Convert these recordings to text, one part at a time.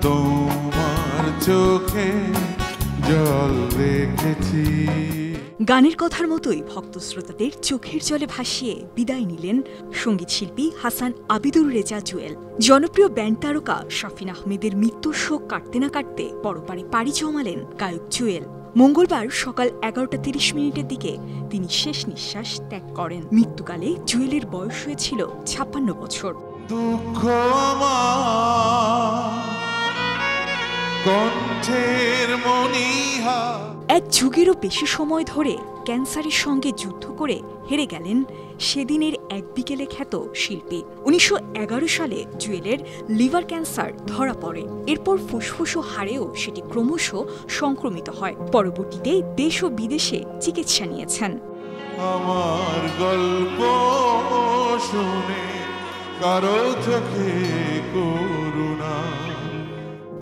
তোমার চোখে জল দেখেছি। গানের কথার মতোই ভক্ত শ্রোতাদের চোখের জলে ভাসিয়ে বিদায় নিলেন সঙ্গীত শিল্পী হাসান আবিদুর রেজা জুয়েল। জনপ্রিয় ব্যান্ড তারকা শাফিন আহমেদের মৃত্যুর শোক কাটতে না কাটতে পরপারে পাড়ি জমালেন গায়ক জুয়েল। মঙ্গলবার সকাল 11:30 দিকে তিনি শেষ নিঃশ্বাস ত্যাগ করেন। মৃত্যুকালে জুয়েলের বয়স হয়েছিল 56 বছর। দুঃখ আমার কণ্ঠের মনীহা। এক যুগেরও বেশি সময় ধরে ক্যান্সারের সঙ্গে যুদ্ধ করে হেরে গেলেন সেদিনের এক বিকেলে খ্যাত শিল্পী। 1911 সালে জুয়েলের লিভার ক্যান্সার ধরা পড়ে। এরপর ফুসফুস ও হাড়েও সেটি ক্রমশ সংক্রমিত হয়। পরবর্তীতে দেশ ও বিদেশে চিকিৎসা নিয়েছেন। আমার গল্প শুনে কারো চোখে করুণা।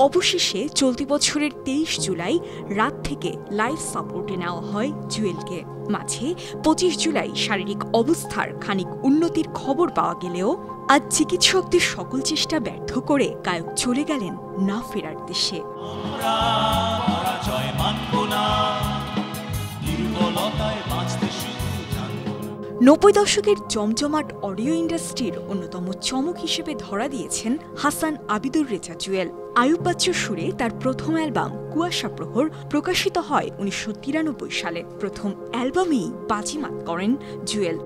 অবশেষে চলতি বছরের 23 জুলাই রাত থেকে লাইফ সাপোর্টে নেওয়া হয় জুয়েলকে। মাঝে 25 জুলাই শারীরিক অবস্থার খানিক উন্নতির খবর পাওয়া গেলেও আজ চিকিৎসকদের সকল চেষ্টা ব্যর্থ করে গায়ক চলে গেলেন না ফেরার দেশে। 90 দশকের জমজমাট অডিও ইন্ডাস্ট্রির অন্যতম চমক হিসেবে ধরা দিয়েছেন হাসান আবিদুর রেজা জুয়েল। আয়ুব বাচ্চুর সুরে তার প্রথম অ্যালবাম কুয়াশা প্রহর প্রকাশিত হয় 1993 সালে। প্রথম অ্যালবামেই বাজিমাত করেন জুয়েল।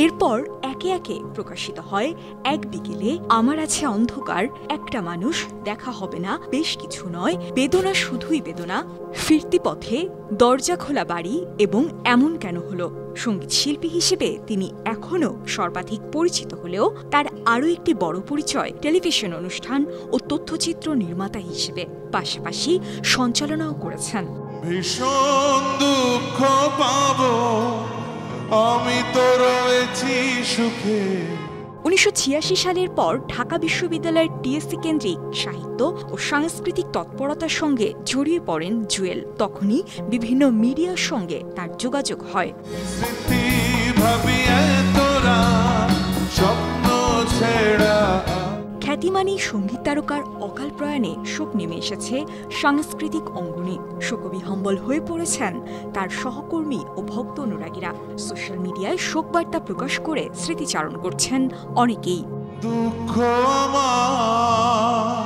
এরপর একে একে প্রকাশিত হয় এক বিকেলে, আমার আছে অন্ধকার, একটা মানুষ, দেখা হবে না, বেশ কিছু নয়, বেদনা শুধুই বেদনা, ফিরতি পথে, দরজা খোলা বাড়ি এবং এমন কেন হলো। সঙ্গীত শিল্পী হিসেবে তিনি এখনও সর্বাধিক পরিচিত হলেও তার আরও একটি বড় পরিচয় টেলিভিশন অনুষ্ঠান ও তথ্যচিত্র নির্মাতা হিসেবে। পাশাপাশি সঞ্চালনাও করেছেন। ভীষণ দুঃখ পাবো আমি তো রয়েছি সুখে। 1986 সালের পর ঢাকা বিশ্ববিদ্যালয়ের টিএসসি কেন্দ্রিক সাহিত্য ও সাংস্কৃতিক তৎপরতার সঙ্গে জড়িয়ে পড়েন জুয়েল। তখনই বিভিন্ন মিডিয়ার সঙ্গে তার যোগাযোগ হয়। খ্যাতিমানী সঙ্গীত তারকার অকাল প্রয়াণে শোক নেমে এসেছে সাংস্কৃতিক অঙ্গনে। শোকবিহ্বল হয়ে পড়েছেন তার সহকর্মী ও ভক্ত অনুরাগীরা। সোশ্যাল মিডিয়ায় শোকবার্তা প্রকাশ করে স্মৃতিচারণ করছেন অনেকেই। দুঃখ আমার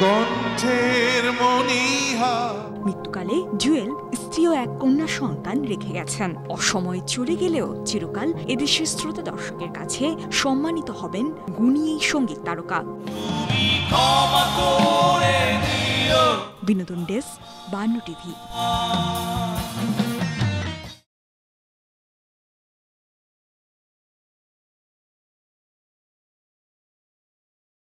কণ্ঠের মনীহা। মৃত্যুকালে জুয়েল স্ত্রী ও এক কন্যা সন্তান রেখে গেছেন। অসময়ে চলে গেলেও চিরকাল এদেশের শ্রোতা দর্শকের কাছে সম্মানিত হবেন গুণী এই সঙ্গীত তারকা। বিনোদন ডেস্ক, 52 টিভি।